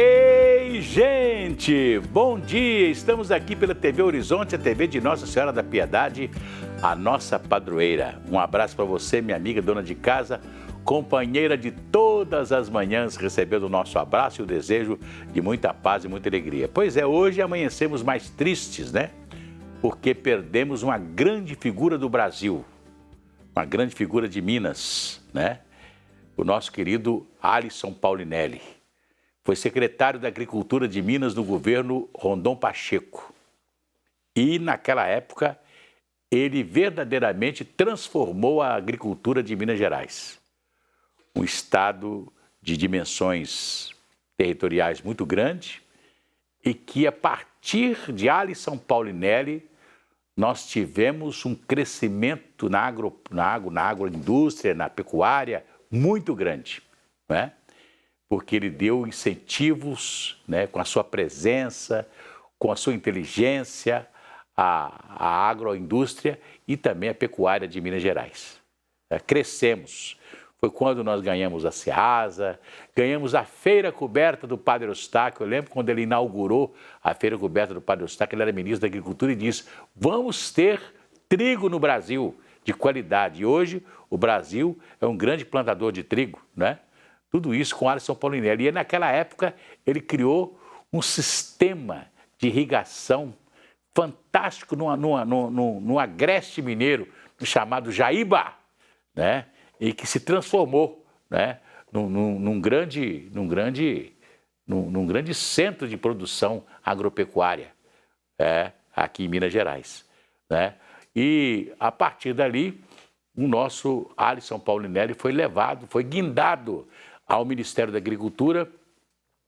Ei, gente! Bom dia! Estamos aqui pela TV Horizonte, a TV de Nossa Senhora da Piedade, a nossa padroeira. Um abraço para você, minha amiga, dona de casa, companheira de todas as manhãs, recebendo o nosso abraço e o desejo de muita paz e muita alegria. Pois é, hoje amanhecemos mais tristes, né? Porque perdemos uma grande figura do Brasil, uma grande figura de Minas, né? O nosso querido Alisson Paulinelli. Foi secretário da Agricultura de Minas no governo Rondon Pacheco. E, naquela época, ele verdadeiramente transformou a agricultura de Minas Gerais. Um estado de dimensões territoriais muito grande e que, a partir de Alisson Paulinelli, nós tivemos um crescimento na agroindústria, na pecuária, muito grande, né? Porque ele deu incentivos, né, com a sua presença, com a sua inteligência, a agroindústria e também a pecuária de Minas Gerais. Crescemos. Foi quando nós ganhamos a Ceasa, ganhamos a Feira Coberta do Padre Eustáquio. Eu lembro quando ele inaugurou a Feira Coberta do Padre Eustáquio, ele era ministro da Agricultura e disse: vamos ter trigo no Brasil de qualidade. E hoje o Brasil é um grande plantador de trigo, né? Tudo isso com Alisson Paulinelli. E naquela época ele criou um sistema de irrigação fantástico no agreste mineiro, chamado Jaíba, né? E que se transformou, né, num grande centro de produção agropecuária, aqui em Minas Gerais, né? E a partir dali, o nosso Alisson Paulinelli foi guindado ao Ministério da Agricultura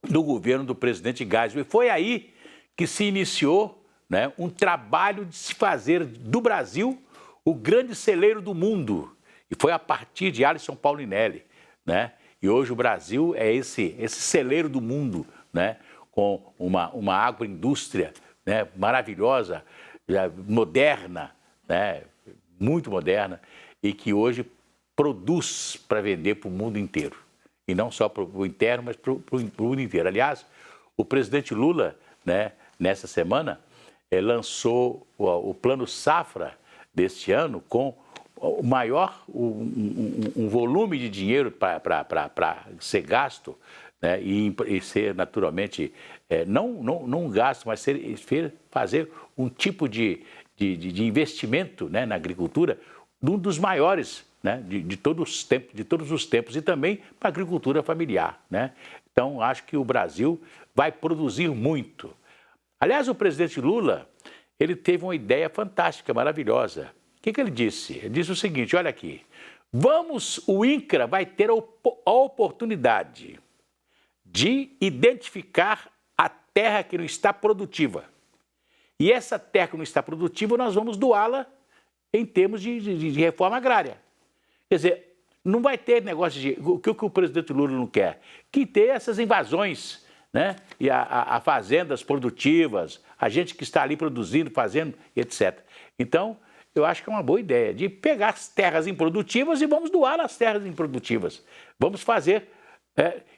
no governo do presidente Geisel. E foi aí que se iniciou, né, um trabalho de se fazer do Brasil o grande celeiro do mundo. E foi a partir de Alisson Paulinelli, né? E hoje o Brasil é esse celeiro do mundo, né? Com uma agroindústria, né, maravilhosa, moderna, né? Muito moderna, e que hoje produz para vender para o mundo inteiro. E não só para o interno, mas para o mundo inteiro. Aliás, o presidente Lula, né, nessa semana, lançou o Plano Safra deste ano com o maior, um volume de dinheiro para ser gasto, né, e ser naturalmente, não um gasto, mas fazer um tipo de investimento, né, na agricultura, um dos maiores, né, de todos os tempos, e também para a agricultura familiar, né? Então, acho que o Brasil vai produzir muito. Aliás, o presidente Lula, ele teve uma ideia fantástica, maravilhosa. O que ele disse? Ele disse o seguinte: olha aqui, o INCRA vai ter a oportunidade de identificar a terra que não está produtiva. E essa terra que não está produtiva, nós vamos doá-la em termos de reforma agrária. Quer dizer, não vai ter negócio de... O que o presidente Lula não quer? Que ter essas invasões, né? E a fazendas produtivas, a gente que está ali produzindo, fazendo, etc. Então, eu acho que é uma boa ideia de pegar as terras improdutivas e vamos doar as terras improdutivas. Vamos fazer...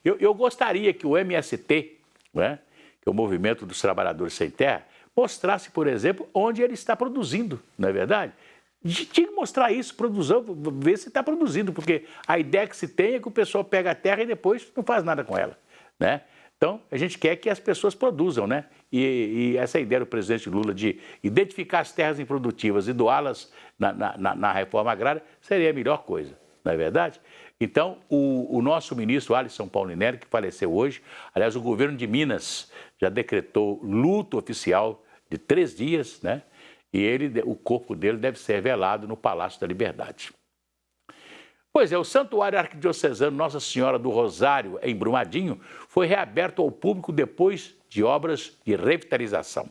Eu gostaria que o MST, né, que é o Movimento dos Trabalhadores Sem Terra, mostrasse, por exemplo, onde ele está produzindo, não é verdade? Tinha que mostrar isso, ver se está produzindo, porque a ideia que se tem é que o pessoal pega a terra e depois não faz nada com ela, né? Então, a gente quer que as pessoas produzam, né? E essa ideia do presidente Lula de identificar as terras improdutivas e doá-las na reforma agrária seria a melhor coisa, não é verdade? Então, o nosso ministro Alisson Paulinelli, que faleceu hoje, aliás, o governo de Minas já decretou luto oficial de 3 dias, né? E o corpo dele deve ser velado no Palácio da Liberdade. Pois é, o Santuário Arquidiocesano Nossa Senhora do Rosário, em Brumadinho, foi reaberto ao público depois de obras de revitalização.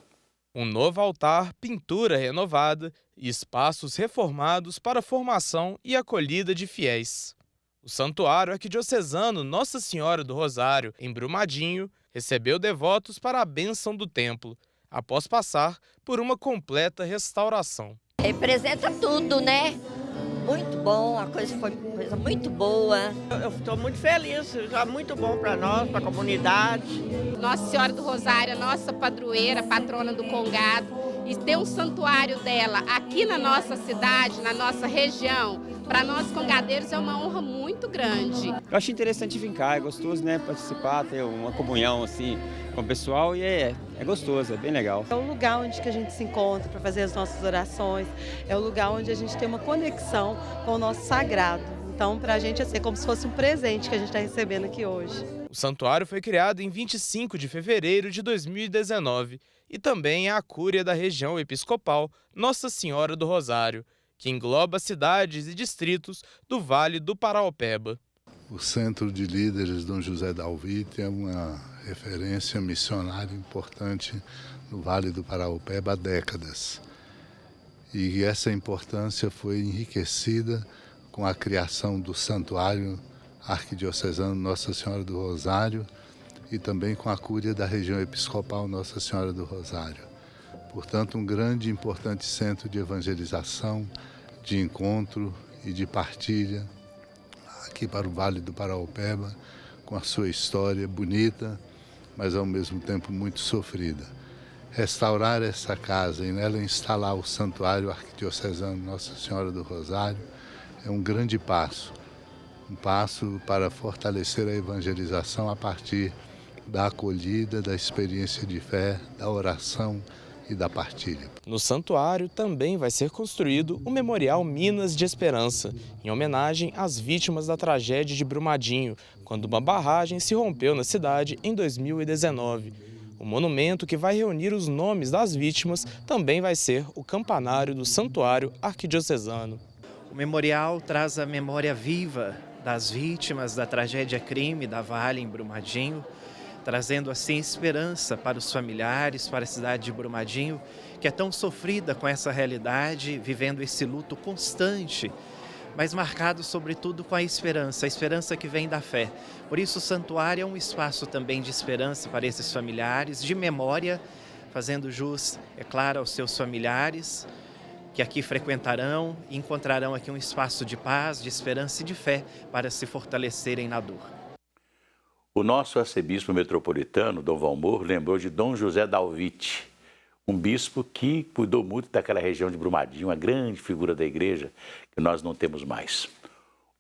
Um novo altar, pintura renovada e espaços reformados para a formação e acolhida de fiéis. O Santuário Arquidiocesano Nossa Senhora do Rosário, em Brumadinho, recebeu devotos para a bênção do templo, após passar por uma completa restauração. Representa tudo, né? muito bom, a coisa foi coisa muito boa. Eu estou muito feliz, já muito bom para nós, para a comunidade. Nossa Senhora do Rosário, a nossa padroeira, patrona do Congado, e ter um santuário dela aqui na nossa cidade, na nossa região, para nós congadeiros é uma honra muito grande. Eu acho interessante vir cá, é gostoso, né, participar, ter uma comunhão assim com o pessoal e é gostoso, é bem legal. É o lugar onde que a gente se encontra para fazer as nossas orações, é o lugar onde a gente tem uma conexão com o nosso sagrado. Então, para a gente é como se fosse um presente que a gente está recebendo aqui hoje. O santuário foi criado em 25 de fevereiro de 2019 e também é a cúria da região episcopal Nossa Senhora do Rosário, que engloba cidades e distritos do Vale do Paraopeba. O Centro de Líderes Dom José Dalvite é uma referência missionária importante no Vale do Paraopeba há décadas. E essa importância foi enriquecida com a criação do Santuário Arquidiocesano Nossa Senhora do Rosário e também com a cúria da região episcopal Nossa Senhora do Rosário. Portanto, um grande e importante centro de evangelização, de encontro e de partilha aqui para o Vale do Paraopeba, com a sua história bonita, mas ao mesmo tempo muito sofrida. Restaurar essa casa e nela instalar o Santuário Arquidiocesano Nossa Senhora do Rosário é um grande passo, um passo para fortalecer a evangelização a partir da acolhida, da experiência de fé, da oração e da partilha. No santuário também vai ser construído o Memorial Minas de Esperança, em homenagem às vítimas da tragédia de Brumadinho, quando uma barragem se rompeu na cidade em 2019. O monumento que vai reunir os nomes das vítimas também vai ser o campanário do Santuário Arquidiocesano. O memorial traz a memória viva das vítimas da tragédia-crime da Vale em Brumadinho, trazendo assim esperança para os familiares, para a cidade de Brumadinho, que é tão sofrida com essa realidade, vivendo esse luto constante, mas marcado sobretudo com a esperança que vem da fé. Por isso o santuário é um espaço também de esperança para esses familiares, de memória, fazendo jus, é claro, aos seus familiares, que aqui frequentarão e encontrarão aqui um espaço de paz, de esperança e de fé para se fortalecerem na dor. O nosso arcebispo metropolitano, Dom Valmor, lembrou de Dom José Dalvite, um bispo que cuidou muito daquela região de Brumadinho, uma grande figura da igreja que nós não temos mais.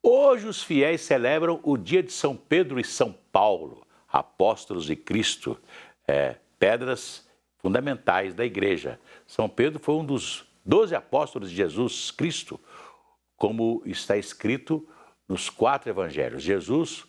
Hoje os fiéis celebram o dia de São Pedro e São Paulo, apóstolos de Cristo, pedras fundamentais da igreja. São Pedro foi um dos 12 apóstolos de Jesus Cristo, como está escrito nos 4 evangelhos. Jesus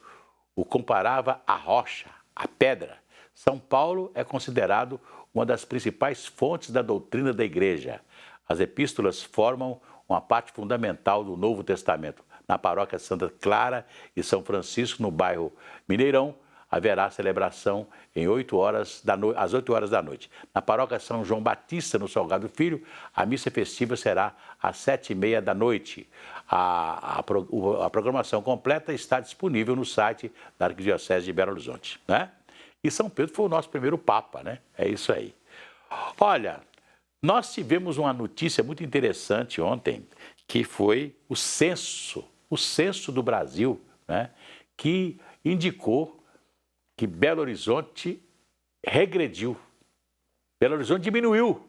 o comparava à rocha, à pedra. São Paulo é considerado uma das principais fontes da doutrina da igreja. As epístolas formam uma parte fundamental do Novo Testamento. Na paróquia Santa Clara e São Francisco, no bairro Mineirão, haverá celebração às 8 horas da noite. Na paróquia São João Batista, no Salgado Filho, a missa festiva será às 7h30 da noite. A programação completa está disponível no site da Arquidiocese de Belo Horizonte, né? E São Pedro foi o nosso primeiro Papa, né? É isso aí. Olha, nós tivemos uma notícia muito interessante ontem, que foi o censo do Brasil, né? Que indicou que Belo Horizonte regrediu. Belo Horizonte diminuiu.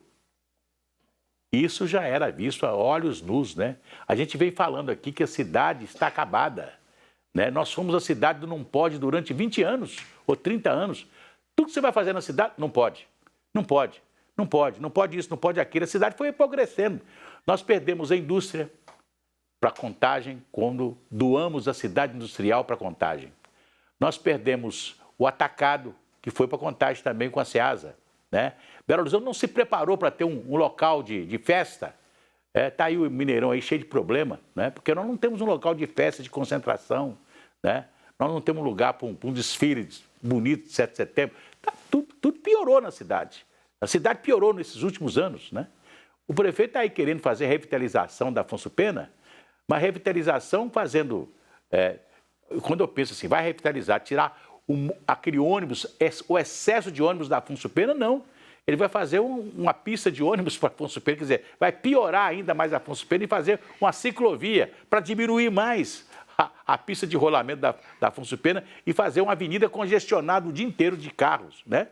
Isso já era visto a olhos nus, né? A gente vem falando aqui que a cidade está acabada, né? Nós fomos a cidade do não pode durante 20 anos ou 30 anos. Tudo que você vai fazer na cidade, não pode. Não pode, não pode, não pode isso, não pode aquilo. A cidade foi empobrecendo. Nós perdemos a indústria para Contagem quando doamos a cidade industrial para Contagem. Nós perdemos o atacado, que foi para Contagem também com a Ceasa, né? Belo Horizonte não se preparou para ter um local de festa. Está aí o Mineirão aí cheio de problema, né? Porque nós não temos um local de festa, de concentração, né? Nós não temos um lugar para um desfile bonito de 7 de setembro. Tudo piorou na cidade. A cidade piorou nesses últimos anos, né? O prefeito está aí querendo fazer revitalização da Afonso Pena, mas revitalização fazendo... quando eu penso assim, vai revitalizar, tirar aquele ônibus, o excesso de ônibus da Afonso Pena, não. Ele vai fazer uma pista de ônibus para Afonso Pena, quer dizer, vai piorar ainda mais Afonso Pena e fazer uma ciclovia para diminuir mais a pista de rolamento da Afonso Pena e fazer uma avenida congestionada o dia inteiro de carros, né?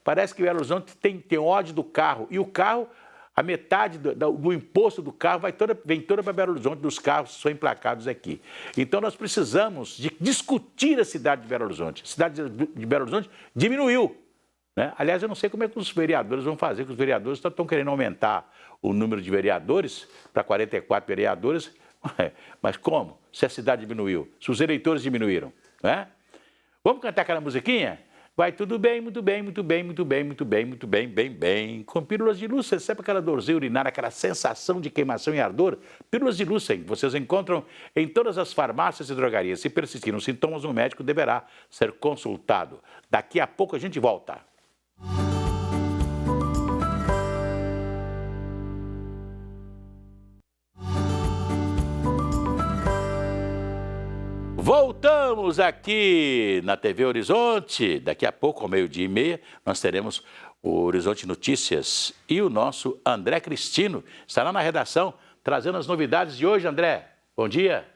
Parece que Belo Horizonte tem ódio do carro, e o carro, a metade do imposto do carro vem toda para Belo Horizonte, dos carros que são emplacados aqui. Então nós precisamos de discutir a cidade de Belo Horizonte. A cidade de Belo Horizonte diminuiu, né? Aliás, eu não sei como é que os vereadores vão fazer, que os vereadores estão querendo aumentar o número de vereadores para 44 vereadores, mas como? Se a cidade diminuiu, se os eleitores diminuíram, né? Vamos cantar aquela musiquinha? Vai tudo bem, muito bem, muito bem, muito bem, muito bem, muito bem, bem, bem. Com pílulas de luz, você sabe aquela dorzinha urinária, aquela sensação de queimação e ardor? Pílulas de luz, vocês encontram em todas as farmácias e drogarias. Se persistirem os sintomas, o médico deverá ser consultado. Daqui a pouco a gente volta. Voltamos aqui na TV Horizonte. Daqui a pouco, ao 12h30, nós teremos o Horizonte Notícias. E o nosso André Cristino estará na redação, trazendo as novidades de hoje. André, bom dia.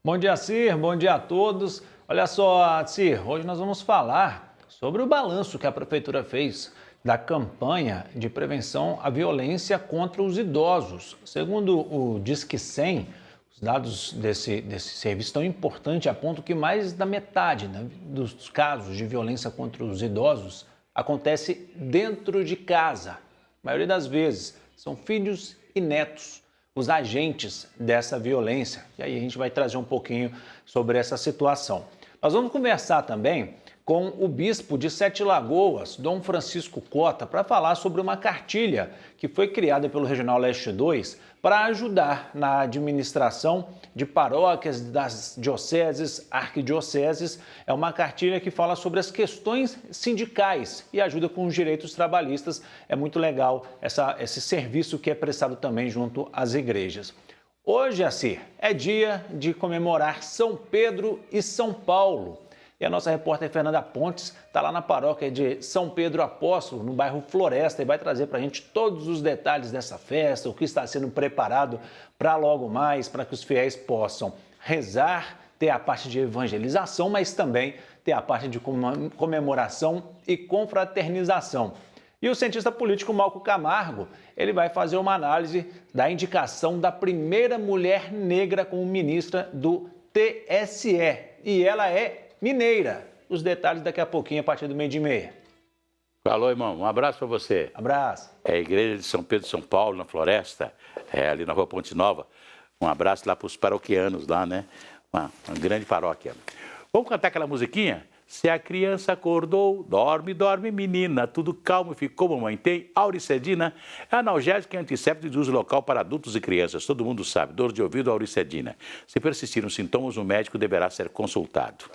Bom dia, Cir. Bom dia a todos. Olha só, Cir, hoje nós vamos falar sobre o balanço que a Prefeitura fez da campanha de prevenção à violência contra os idosos. Segundo o Disque 100, os dados desse serviço tão importante apontam que mais da metade, né, dos casos de violência contra os idosos acontece dentro de casa. A maioria das vezes são filhos e netos os agentes dessa violência. E aí a gente vai trazer um pouquinho sobre essa situação. Nós vamos conversar também com o bispo de Sete Lagoas, Dom Francisco Cota, para falar sobre uma cartilha que foi criada pelo Regional Leste 2 para ajudar na administração de paróquias das dioceses, arquidioceses. É uma cartilha que fala sobre as questões sindicais e ajuda com os direitos trabalhistas. É muito legal esse serviço que é prestado também junto às igrejas. Hoje, assim, é dia de comemorar São Pedro e São Paulo. E a nossa repórter Fernanda Pontes está lá na paróquia de São Pedro Apóstolo, no bairro Floresta, e vai trazer para a gente todos os detalhes dessa festa, o que está sendo preparado para logo mais, para que os fiéis possam rezar, ter a parte de evangelização, mas também ter a parte de comemoração e confraternização. E o cientista político Malco Camargo, ele vai fazer uma análise da indicação da primeira mulher negra como ministra do TSE. E ela é mineira. Os detalhes daqui a pouquinho, a partir do 12h30. Falou, irmão. Um abraço para você. Abraço. É a igreja de São Pedro de São Paulo, na Floresta, ali na Rua Ponte Nova. Um abraço lá para os paroquianos lá, né? Uma grande paróquia. Vamos cantar aquela musiquinha? Se a criança acordou, dorme, dorme, menina, tudo calmo ficou, mamãe tem. Auricedina é analgésico e antisséptico de uso local para adultos e crianças. Todo mundo sabe, dor de ouvido, Auricedina. Se persistirem os sintomas, o médico deverá ser consultado.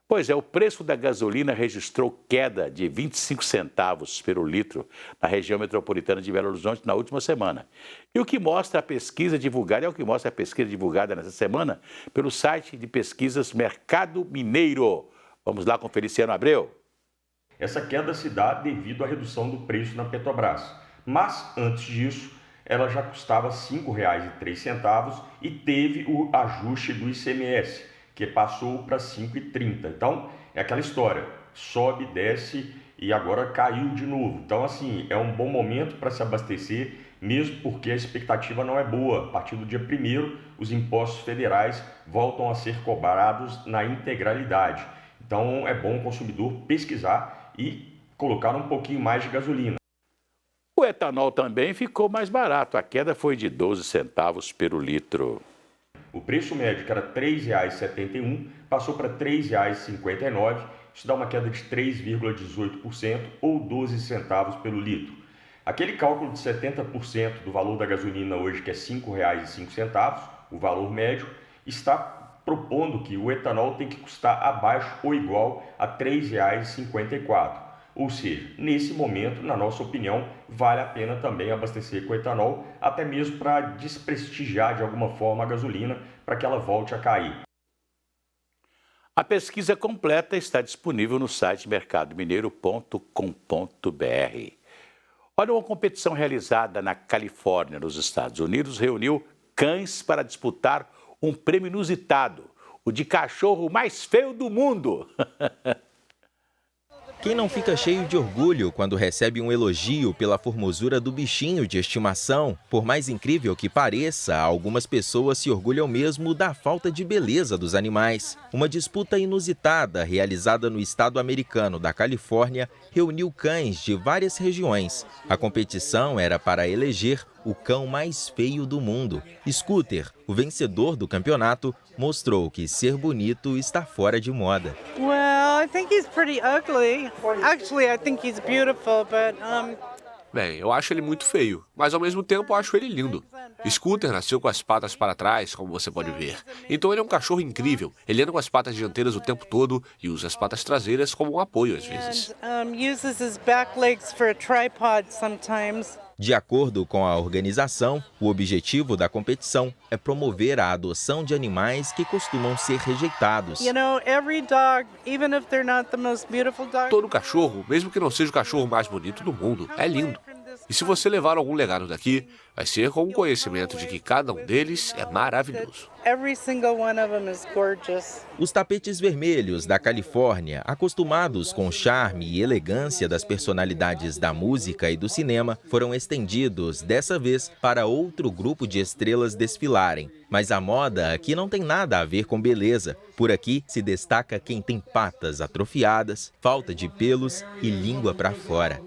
Pois é, o preço da gasolina registrou queda de 25 centavos pelo litro na região metropolitana de Belo Horizonte na última semana. E o que mostra a pesquisa divulgada, nessa semana pelo site de pesquisas Mercado Mineiro. Vamos lá com Feliciano Abreu. Essa queda se dá devido à redução do preço na Petrobras. Mas, antes disso, ela já custava R$ 5,03 e teve o ajuste do ICMS, que passou para R$ 5,30. Então, é aquela história, sobe, desce e agora caiu de novo. Então, assim, é um bom momento para se abastecer, mesmo porque a expectativa não é boa. A partir do dia 1º, os impostos federais voltam a ser cobrados na integralidade. Então, é bom o consumidor pesquisar e colocar um pouquinho mais de gasolina. O etanol também ficou mais barato. A queda foi de 12 centavos pelo litro. O preço médio, que era R$ 3,71, passou para R$ 3,59. Isso dá uma queda de 3,18% ou 12 centavos pelo litro. Aquele cálculo de 70% do valor da gasolina hoje, que é R$ 5,05, o valor médio, está propondo que o etanol tem que custar abaixo ou igual a R$ 3,54. Ou seja, nesse momento, na nossa opinião, vale a pena também abastecer com etanol, até mesmo para desprestigiar de alguma forma a gasolina, para que ela volte a cair. A pesquisa completa está disponível no site mercadomineiro.com.br. Olha, uma competição realizada na Califórnia, nos Estados Unidos, reuniu cães para disputar um prêmio inusitado, o de cachorro mais feio do mundo. Quem não fica cheio de orgulho quando recebe um elogio pela formosura do bichinho de estimação? Por mais incrível que pareça, algumas pessoas se orgulham mesmo da falta de beleza dos animais. Uma disputa inusitada realizada no estado americano da Califórnia reuniu cães de várias regiões. A competição era para eleger o cão mais feio do mundo. Scooter, o vencedor do campeonato, mostrou que ser bonito está fora de moda. Well, I think he's pretty ugly. Actually, I think he's beautiful, but Bem, eu acho ele muito feio, mas ao mesmo tempo eu acho ele lindo. Scooter nasceu com as patas para trás, como você pode ver. Então ele é um cachorro incrível. Ele anda com as patas dianteiras o tempo todo e usa as patas traseiras como um apoio às vezes. uses his back legs for a tripod sometimes. De acordo com a organização, o objetivo da competição é promover a adoção de animais que costumam ser rejeitados. You know, every dog, even if they're not the most beautiful dog. Todo cachorro, mesmo que não seja o cachorro mais bonito do mundo, é lindo. E se você levar algum legado daqui, vai ser com o conhecimento de que cada um deles é maravilhoso. Every single one of them is gorgeous. Os tapetes vermelhos da Califórnia, acostumados com o charme e elegância das personalidades da música e do cinema, foram estendidos, dessa vez, para outro grupo de estrelas desfilarem. Mas a moda aqui não tem nada a ver com beleza. Por aqui se destaca quem tem patas atrofiadas, falta de pelos e língua para fora.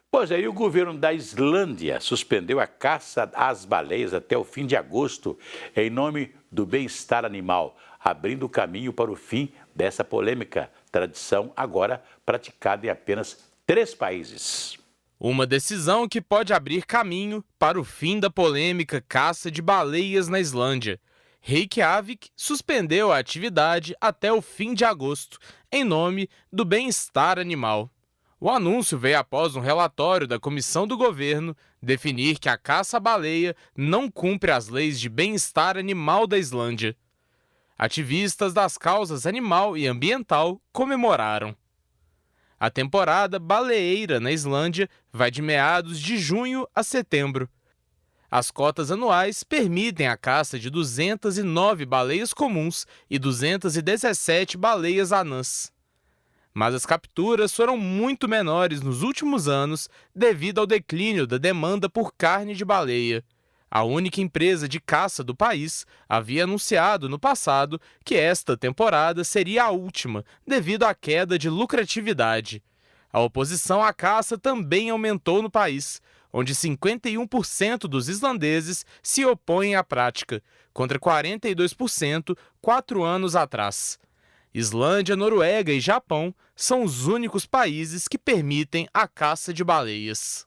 Pois aí, o governo da Islândia suspendeu a caça às baleias até o fim de agosto, em nome do bem-estar animal, abrindo o caminho para o fim dessa polêmica tradição, agora praticada em apenas 3 países. Uma decisão que pode abrir caminho para o fim da polêmica caça de baleias na Islândia. Reykjavik suspendeu a atividade até o fim de agosto, em nome do bem-estar animal. O anúncio veio após um relatório da Comissão do Governo definir que a caça à baleia não cumpre as leis de bem-estar animal da Islândia. Ativistas das causas animal e ambiental comemoraram. A temporada baleeira na Islândia vai de meados de junho a setembro. As cotas anuais permitem a caça de 209 baleias comuns e 217 baleias anãs. Mas as capturas foram muito menores nos últimos anos devido ao declínio da demanda por carne de baleia. A única empresa de caça do país havia anunciado no passado que esta temporada seria a última devido à queda de lucratividade. A oposição à caça também aumentou no país, onde 51% dos islandeses se opõem à prática, contra 42% 4 anos atrás. Islândia, Noruega e Japão são os únicos países que permitem a caça de baleias.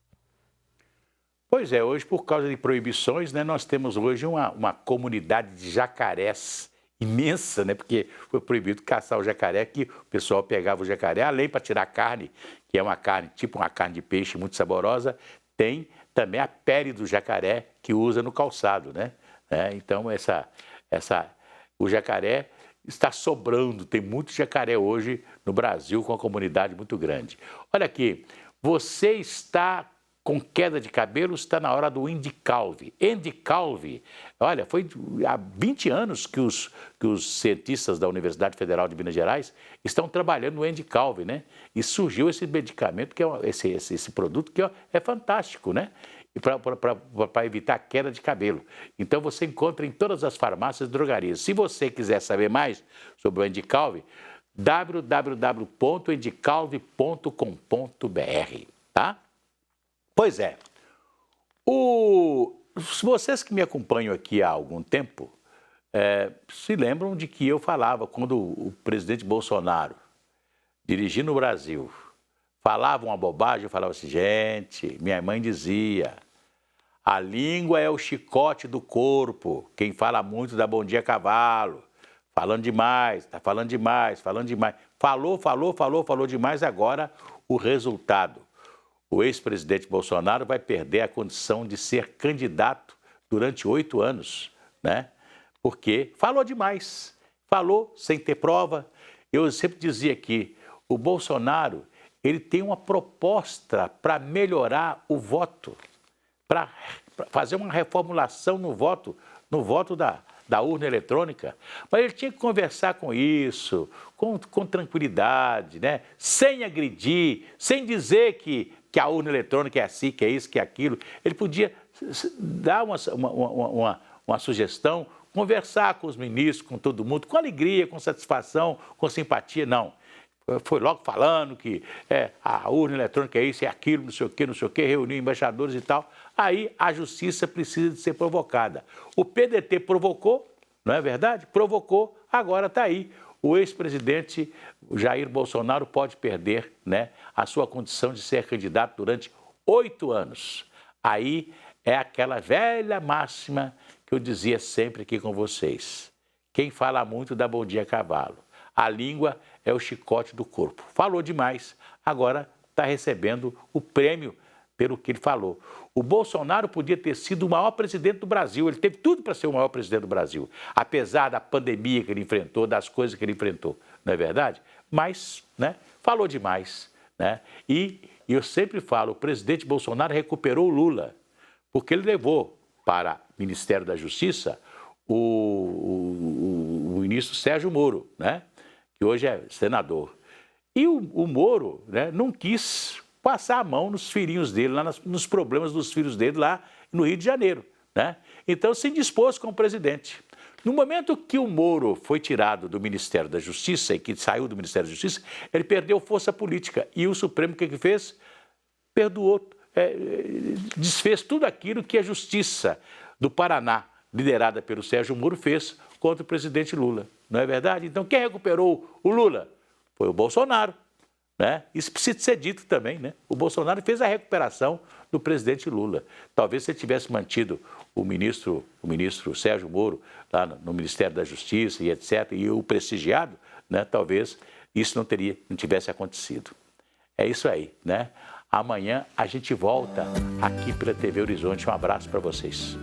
Pois é, hoje, por causa de proibições, nós temos hoje uma comunidade de jacarés imensa, porque foi proibido caçar o jacaré, que o pessoal pegava o jacaré, além para tirar carne, que é uma carne, tipo uma carne de peixe muito saborosa, tem também a pele do jacaré que usa no calçado, Então, o jacaré está sobrando, tem muito jacaré hoje no Brasil com uma comunidade muito grande. Olha aqui, você está com queda de cabelo, está na hora do Indicalve. Indicalve, olha, foi há 20 anos que os cientistas da Universidade Federal de Minas Gerais estão trabalhando no Indicalve, E surgiu esse medicamento, que é esse produto que é fantástico, para evitar a queda de cabelo. Então você encontra em todas as farmácias e drogarias. Se você quiser saber mais sobre o Indicalve, www.indicalve.com.br, tá? Pois é. Vocês que me acompanham aqui há algum tempo, se lembram de que eu falava quando o presidente Bolsonaro, dirigindo o Brasil, falava uma bobagem, eu falava assim, gente, minha mãe dizia, a língua é o chicote do corpo, quem fala muito dá bom dia cavalo, falando demais, está falando demais, falou demais, agora o resultado. O ex-presidente Bolsonaro vai perder a condição de ser candidato durante 8 anos, Porque falou demais, falou sem ter prova. Eu sempre dizia que o Bolsonaro, ele tem uma proposta para melhorar o voto, para fazer uma reformulação no voto da urna eletrônica. Mas ele tinha que conversar com isso, com tranquilidade, né? Sem agredir, sem dizer que a urna eletrônica é assim, que é isso, que é aquilo. Ele podia dar uma sugestão, conversar com os ministros, com todo mundo, com alegria, com satisfação, com simpatia. Não. Foi logo falando que a urna eletrônica é isso, é aquilo, não sei o quê, reuniu embaixadores e tal. Aí a justiça precisa de ser provocada. O PDT provocou, não é verdade? Provocou, agora está aí. O ex-presidente Jair Bolsonaro pode perder, né, a sua condição de ser candidato durante 8 anos. Aí é aquela velha máxima que eu dizia sempre aqui com vocês. Quem fala muito dá bom dia a cavalo. A língua é o chicote do corpo. Falou demais, agora está recebendo o prêmio pelo que ele falou. O Bolsonaro podia ter sido o maior presidente do Brasil, ele teve tudo para ser o maior presidente do Brasil, apesar da pandemia que ele enfrentou, das coisas que ele enfrentou, não é verdade? Mas, né, falou demais, né? E eu sempre falo, o presidente Bolsonaro recuperou o Lula, porque ele levou para o Ministério da Justiça o ministro Sérgio Moro, né, que hoje é senador. E o Moro, né, não quis passar a mão nos filhinhos dele, lá nos problemas dos filhos dele lá no Rio de Janeiro, né? Então se indispôs com o presidente. No momento que o Moro foi tirado do Ministério da Justiça e que saiu do Ministério da Justiça, ele perdeu força política. E o Supremo o que fez? Perdoou, desfez tudo aquilo que a Justiça do Paraná, liderada pelo Sérgio Moro, fez contra o presidente Lula. Não é verdade? Então quem recuperou o Lula? Foi o Bolsonaro. Né? Isso precisa ser dito também, né? O Bolsonaro fez a recuperação do presidente Lula. Talvez se ele tivesse mantido o ministro Sérgio Moro lá no Ministério da Justiça e etc., e o prestigiado, né? Talvez isso não tivesse acontecido. É isso aí, né? Amanhã a gente volta aqui pela TV Horizonte. Um abraço para vocês.